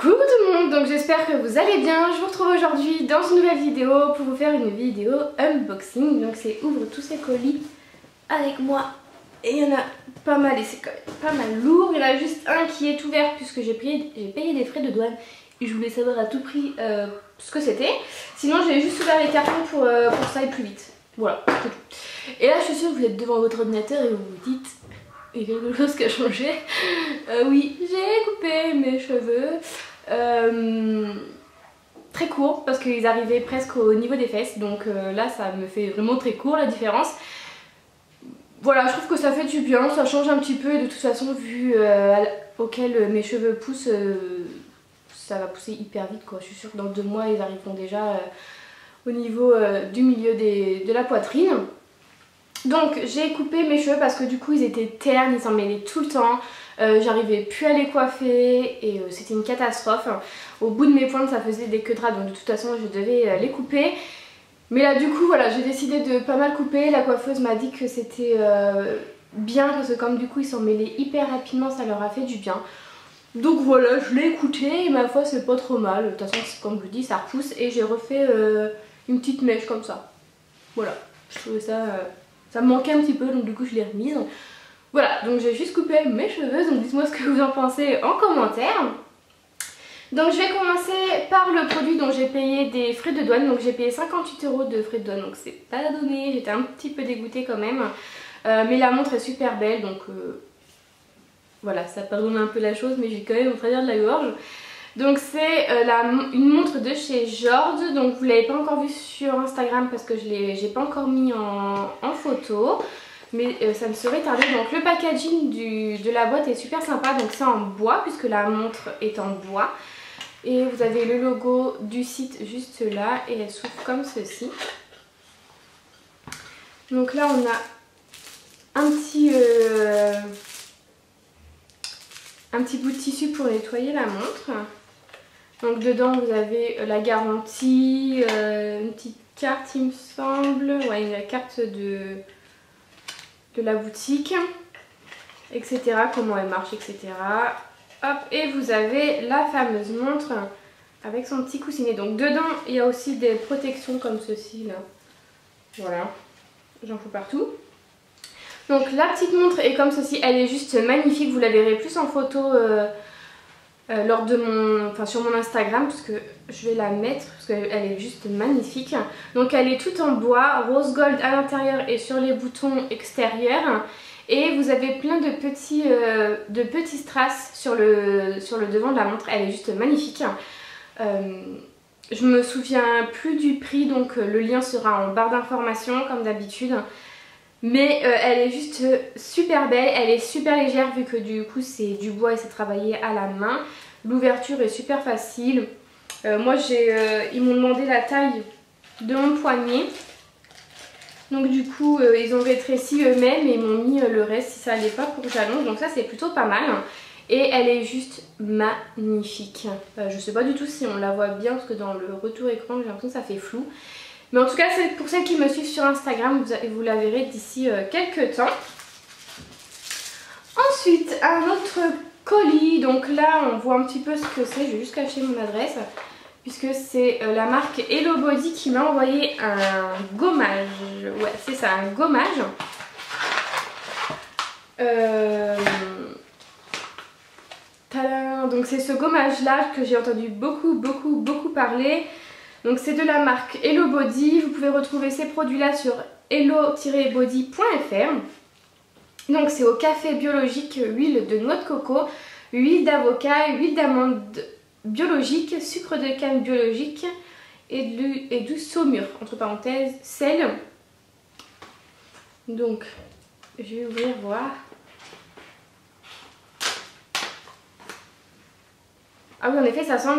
Coucou tout le monde, donc j'espère que vous allez bien. Je vous retrouve aujourd'hui dans une nouvelle vidéo pour vous faire une vidéo unboxing. Donc c'est ouvre tous ces colis avec moi. Et il y en a pas mal et c'est quand même pas mal lourd. Il y en a juste un qui est ouvert puisque j'ai payé des frais de douane. Et je voulais savoir à tout prix ce que c'était. Sinon j'ai juste ouvert les cartons pour ça aille plus vite. Voilà, c'est tout. Et là je suis sûre que vous êtes devant votre ordinateur et vous vous dites... Il y a quelque chose qui a changé. Oui, j'ai coupé mes cheveux. Très court parce qu'ils arrivaient presque au niveau des fesses. Donc là ça me fait vraiment très court la différence. Voilà, je trouve que ça fait du bien, ça change un petit peu. Et de toute façon vu auquel mes cheveux poussent, ça va pousser hyper vite quoi. Je suis sûre que dans 2 mois ils arriveront déjà au niveau du milieu de la poitrine. Donc j'ai coupé mes cheveux parce que du coup ils étaient ternes, ils s'en mêlaient tout le temps. J'arrivais plus à les coiffer et c'était une catastrophe. Au bout de mes pointes ça faisait des queues de rat, donc de toute façon je devais les couper. Mais là du coup voilà, j'ai décidé de pas mal couper. La coiffeuse m'a dit que c'était bien parce que comme du coup ils s'en mêlaient hyper rapidement, ça leur a fait du bien. Donc voilà, je l'ai écouté et ma foi c'est pas trop mal. De toute façon comme je vous dis ça repousse et j'ai refait une petite mèche comme ça. Voilà, je trouvais ça... ça me manquait un petit peu donc du coup je l'ai remise. Voilà, donc j'ai juste coupé mes cheveux, donc dites-moi ce que vous en pensez en commentaire. Donc je vais commencer par le produit dont j'ai payé des frais de douane. Donc j'ai payé 58 € de frais de douane, donc c'est pas donné, j'étais un petit peu dégoûtée quand même. Mais la montre est super belle, donc voilà, ça pardonne un peu la chose, mais j'ai quand même au travers de la gorge. Donc c'est une montre de chez Jord, donc vous l'avez pas encore vue sur Instagram parce que j'ai pas encore mis en photo. Mais ça ne saurait tarder. Donc le packaging de la boîte est super sympa, donc c'est en bois puisque la montre est en bois. Et vous avez le logo du site juste là et elle s'ouvre comme ceci. Donc là on a un petit bout de tissu pour nettoyer la montre. Donc dedans vous avez la garantie, une petite carte il me semble, ouais la carte de la boutique, etc. Comment elle marche, etc. Hop, et vous avez la fameuse montre avec son petit coussinet. Donc dedans il y a aussi des protections comme ceci là. Voilà, j'en fous partout. Donc la petite montre est comme ceci, elle est juste magnifique, vous la verrez plus en photo lors de sur mon Instagram parce que je vais la mettre parce qu'elle est juste magnifique. Donc elle est toute en bois, rose gold à l'intérieur et sur les boutons extérieurs. Et vous avez plein de petits strass sur le devant de la montre, elle est juste magnifique. Je me souviens plus du prix, donc le lien sera en barre d'informations comme d'habitude. Mais elle est juste super belle, elle est super légère vu que du coup c'est du bois et c'est travaillé à la main. L'ouverture est super facile. Moi ils m'ont demandé la taille de mon poignet. Donc du coup ils ont rétréci eux-mêmes et ils m'ont mis le reste si ça allait pas pour que j'allonge. Donc ça c'est plutôt pas mal. Et elle est juste magnifique. Je sais pas du tout si on la voit bien parce que dans le retour écran j'ai l'impression que ça fait flou. Mais en tout cas, pour celles qui me suivent sur Instagram, vous la verrez d'ici quelques temps. Ensuite, un autre colis. Donc là, on voit un petit peu ce que c'est. Je vais juste cacher mon adresse. Puisque c'est la marque Hello Body qui m'a envoyé un gommage. Ouais, c'est ça, un gommage. Tadam! Donc c'est ce gommage-là que j'ai entendu beaucoup parler. Donc c'est de la marque Hello Body, vous pouvez retrouver ces produits là sur hello-body.fr. Donc c'est au café biologique, huile de noix de coco, huile d'avocat, huile d'amande biologique, sucre de canne biologique et du saumure, entre parenthèses, sel. Donc je vais ouvrir voir. Ah oui en effet ça sent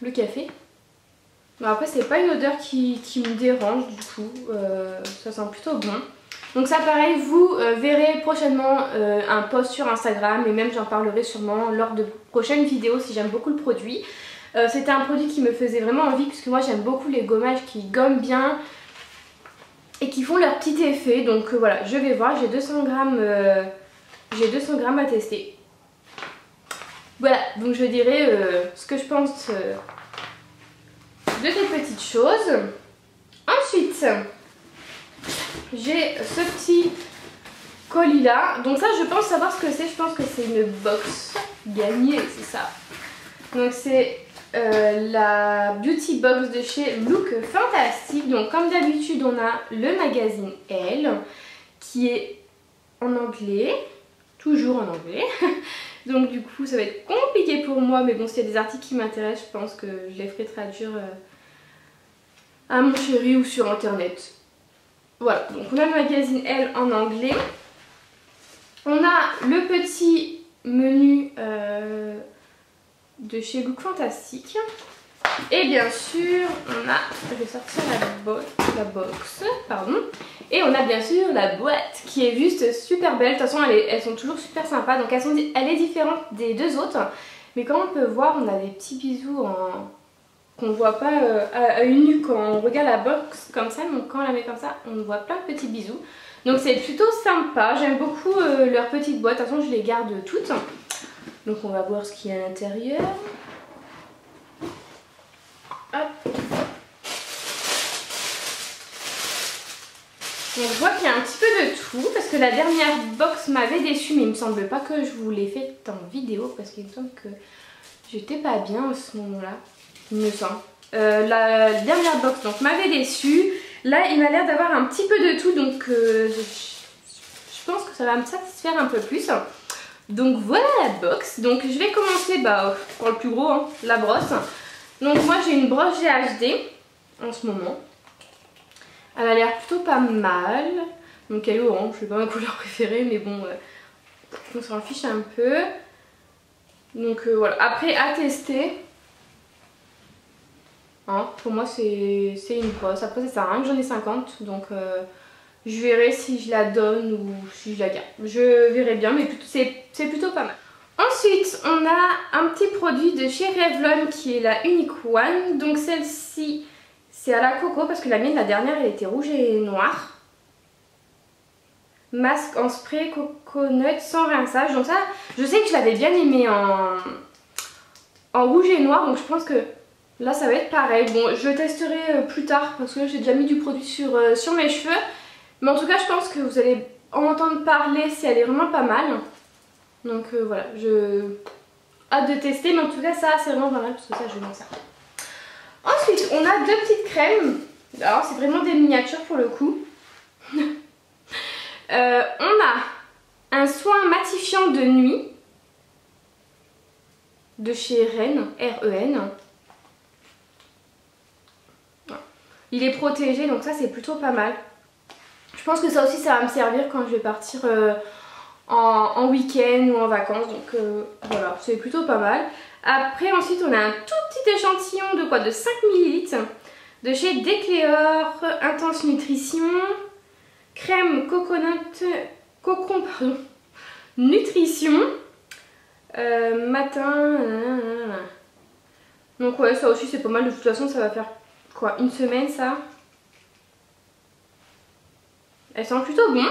le café. Bon, après c'est pas une odeur qui me dérange du coup, ça sent plutôt bon. Donc ça pareil, vous verrez prochainement un post sur Instagram et même j'en parlerai sûrement lors de prochaines vidéos si j'aime beaucoup le produit. C'était un produit qui me faisait vraiment envie puisque moi j'aime beaucoup les gommages qui gomment bien et qui font leur petit effet. Donc voilà, je vais voir, j'ai 200 grammes à tester. Voilà, donc je dirais ce que je pense de ces petites choses. Ensuite, j'ai ce petit colis là. Donc ça, je pense savoir ce que c'est. Je pense que c'est une box gagnée, c'est ça. Donc c'est la beauty box de chez Look Fantastic. Donc comme d'habitude, on a le magazine Elle qui est en anglais, toujours en anglais. Donc du coup ça va être compliqué pour moi, mais bon, s'il y a des articles qui m'intéressent, je pense que je les ferai traduire à mon chéri ou sur internet. Voilà, donc on a le magazine Elle en anglais. On a le petit menu de chez Look Fantastic. Et bien sûr, on a, je vais sortir la box, pardon. Et on a bien sûr la boîte qui est juste super belle. De toute façon, elles sont toujours super sympas. Donc elle est différente des deux autres. Mais comme on peut voir, on a des petits bisous qu'on ne voit pas à une nu quand on regarde la box comme ça. Donc quand on la met comme ça, on voit plein de petits bisous. Donc c'est plutôt sympa. J'aime beaucoup leurs petites boîtes. De toute façon, je les garde toutes. Donc on va voir ce qu'il y a à l'intérieur. Hop. Donc je vois qu'il y a un petit peu de tout parce que la dernière box m'avait déçue, mais il me semble pas que je vous l'ai fait en vidéo parce qu'il me semble que j'étais pas bien à ce moment-là, il me semble. La dernière box donc m'avait déçue. Là il m'a l'air d'avoir un petit peu de tout, donc je pense que ça va me satisfaire un peu plus. Donc voilà la box. Donc je vais commencer par le plus gros, hein, la brosse. Donc moi j'ai une brosse GHD en ce moment. Elle a l'air plutôt pas mal. Donc elle est orange, c'est pas ma couleur préférée, mais bon, on s'en fiche un peu. Donc voilà, après à tester. Hein, pour moi c'est une brosse. Après ça sert à rien que j'en ai 50. Donc je verrai si je la donne ou si je la garde. Je verrai bien, mais c'est plutôt pas mal. Ensuite, on a un petit produit de chez Revlon qui est la Unique One. Donc celle-ci, c'est à la coco parce que la mienne, la dernière, elle était rouge et noire. Masque en spray coconut sans rinçage. Donc ça, je sais que je l'avais bien aimé en rouge et noir. Donc je pense que là, ça va être pareil. Bon, je le testerai plus tard parce que j'ai déjà mis du produit sur mes cheveux. Mais en tout cas, je pense que vous allez en entendre parler si elle est vraiment pas mal. Donc voilà, je hâte de tester, mais en tout cas ça c'est vraiment pas mal parce que ça je vais m'en servir. Ensuite on a deux petites crèmes, alors c'est vraiment des miniatures pour le coup. On a un soin matifiant de nuit de chez Ren, R-E-N. Il est protégé donc ça c'est plutôt pas mal. Je pense que ça aussi ça va me servir quand je vais partir en week-end ou en vacances, donc voilà, c'est plutôt pas mal. Après ensuite on a un tout petit échantillon de quoi, de 5 ml de chez Decléor Intense Nutrition, crème cocon pardon, nutrition matin. Donc ouais, ça aussi c'est pas mal. De toute façon ça va faire quoi, une semaine ça. Elle sent plutôt bon.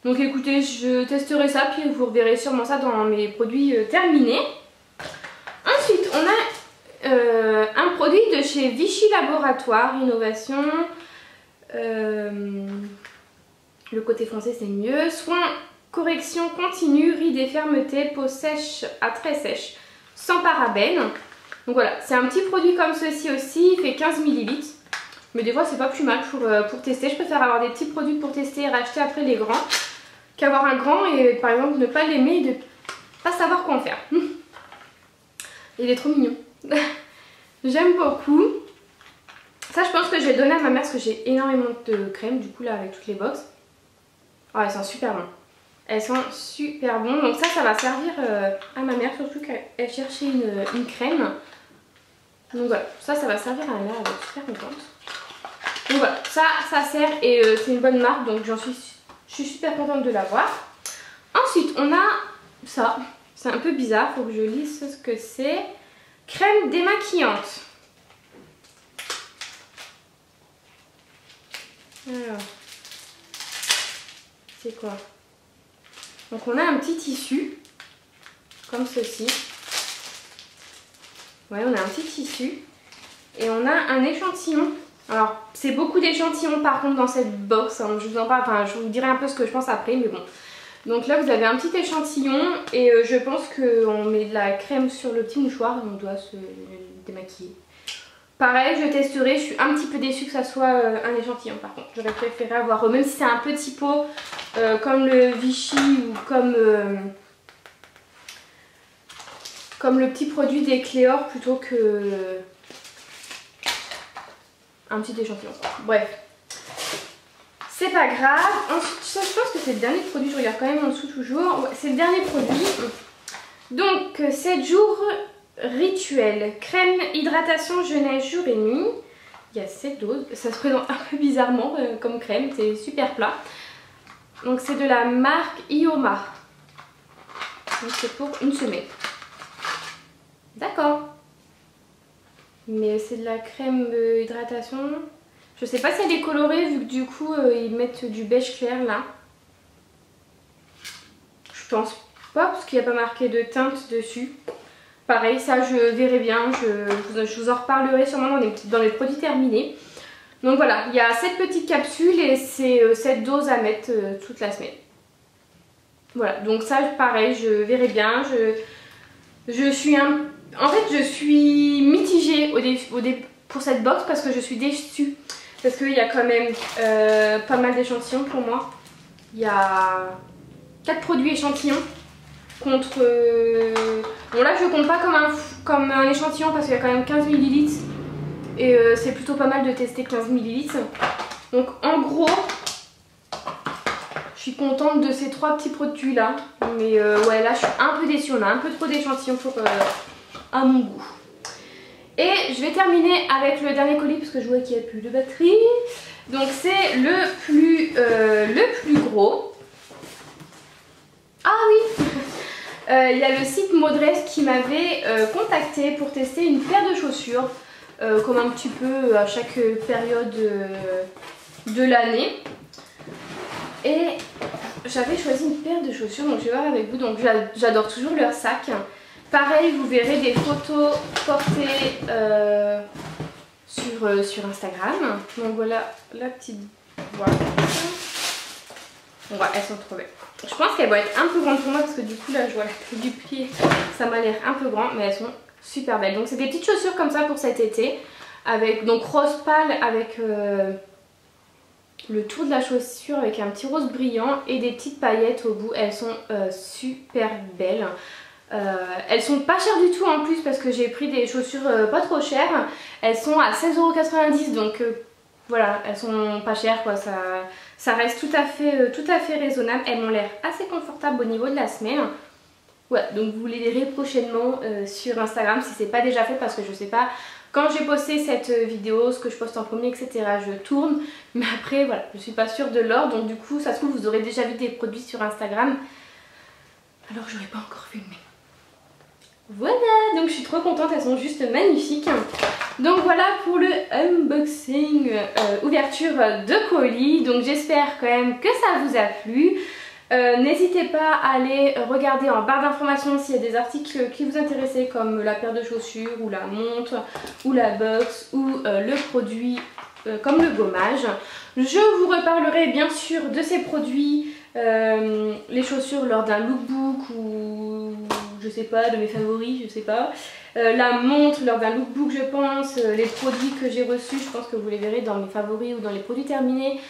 Donc écoutez, je testerai ça, puis vous reverrez sûrement ça dans mes produits terminés. Ensuite, on a un produit de chez Vichy Laboratoire Innovation. Le côté français c'est mieux. Soins, correction continue, rides et fermeté, peau sèche à très sèche, sans parabènes. Donc voilà, c'est un petit produit comme ceci aussi, il fait 15 ml. Mais des fois c'est pas plus mal pour tester. Je préfère avoir des petits produits pour tester et racheter après les grands qu'avoir un grand et par exemple ne pas l'aimer et de pas savoir quoi en faire. Il est trop mignon. J'aime beaucoup. Ça je pense que je vais le donner à ma mère parce que j'ai énormément de crème du coup là avec toutes les box. Oh, elles sont super bonnes. Elles sont super bonnes. Donc ça va servir à ma mère, surtout qu'elle cherchait une crème. Donc voilà, ça va servir à ma mère, elle va être super contente. Donc voilà, ça sert et c'est une bonne marque, donc je suis super contente de l'avoir. Ensuite, on a ça. C'est un peu bizarre, faut que je lise ce que c'est. Crème démaquillante. Alors, c'est quoi? Donc on a un petit tissu. comme ceci. Ouais, on a un petit tissu et on a un échantillon. Alors, c'est beaucoup d'échantillons par contre dans cette box, hein. Je vous en parle, enfin je vous dirai un peu ce que je pense après, mais bon. Donc là vous avez un petit échantillon et je pense qu'on met de la crème sur le petit mouchoir et on doit se démaquiller. Pareil, je testerai, je suis un petit peu déçue que ça soit un échantillon par contre. J'aurais préféré avoir, même si c'est un petit pot comme le Vichy ou comme le petit produit des Cléor plutôt que un petit échantillon. Bref, c'est pas grave. Ensuite, ça, je pense que c'est le dernier produit. Je regarde quand même en dessous toujours. Ouais, c'est le dernier produit. Donc, 7 jours rituel. Crème, hydratation, jeunesse, jour et nuit. Il y a 7 doses. Ça se présente un peu bizarrement comme crème. C'est super plat. Donc, c'est de la marque Ioma. Donc, c'est pour une semaine. D'accord. Mais c'est de la crème hydratation. Je sais pas si elle est colorée vu que du coup ils mettent du beige clair là. Je pense pas parce qu'il n'y a pas marqué de teinte dessus. Pareil, ça je verrai bien. Je vous en reparlerai sûrement dans les produits terminés. Donc voilà, il y a 7 petites capsules et c'est 7 doses à mettre toute la semaine. Voilà, donc ça pareil, je verrai bien. Je suis en fait, je suis mitigée pour cette box parce que je suis déçue. Parce qu'il y a quand même pas mal d'échantillons pour moi. Il y a 4 produits échantillons contre... Bon là, je ne compte pas comme un échantillon parce qu'il y a quand même 15 ml. Et c'est plutôt pas mal de tester 15 ml. Donc en gros, je suis contente de ces 3 petits produits là. Mais ouais, là, je suis un peu déçue. On a un peu trop d'échantillons pour... à mon goût. Et je vais terminer avec le dernier colis parce que je vois qu'il n'y a plus de batterie. Donc c'est le plus gros. Ah oui. Il y a le site Modress qui m'avait contacté pour tester une paire de chaussures comme un petit peu à chaque période de l'année. Et j'avais choisi une paire de chaussures, donc je vais voir avec vous. Donc j'adore toujours leur sac. Pareil, vous verrez des photos portées sur Instagram. Donc voilà la petite boîte. Ouais, elles sont trop belles. Je pense qu'elles vont être un peu grandes pour moi parce que du coup là je vois la taille du pied. Ça m'a l'air un peu grand, mais elles sont super belles. Donc c'est des petites chaussures comme ça pour cet été. Avec donc rose pâle avec le tour de la chaussure avec un petit rose brillant et des petites paillettes au bout. Elles sont super belles. Elles sont pas chères du tout en plus parce que j'ai pris des chaussures pas trop chères. Elles sont à 16,90 € donc voilà, elles sont pas chères quoi, ça reste tout à fait raisonnable. Elles m'ont l'air assez confortables au niveau de la semelle. Ouais, donc vous les verrez prochainement sur Instagram si c'est pas déjà fait parce que je sais pas quand j'ai posté cette vidéo, ce que je poste en premier, etc. je tourne. Mais après voilà, je suis pas sûre de l'ordre donc du coup ça se trouve vous aurez déjà vu des produits sur Instagram. Alors j'aurais pas encore filmé. Voilà, donc je suis trop contente, elles sont juste magnifiques. Donc voilà pour le unboxing, ouverture de colis. Donc j'espère quand même que ça vous a plu. N'hésitez pas à aller regarder en barre d'informations s'il y a des articles qui vous intéressaient comme la paire de chaussures ou la montre ou la box ou le produit comme le gommage. Je vous reparlerai bien sûr de ces produits, les chaussures lors d'un lookbook ou je sais pas, de mes favoris, je sais pas. La montre lors d'un lookbook je pense, les produits que j'ai reçus, je pense que vous les verrez dans mes favoris ou dans les produits terminés.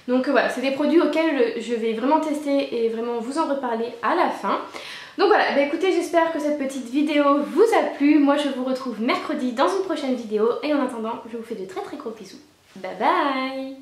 Donc voilà, c'est des produits auxquels je vais vraiment tester et vraiment vous en reparler à la fin. Donc voilà, bah écoutez, j'espère que cette petite vidéo vous a plu. Moi je vous retrouve mercredi dans une prochaine vidéo et en attendant, je vous fais de très gros bisous. Bye bye!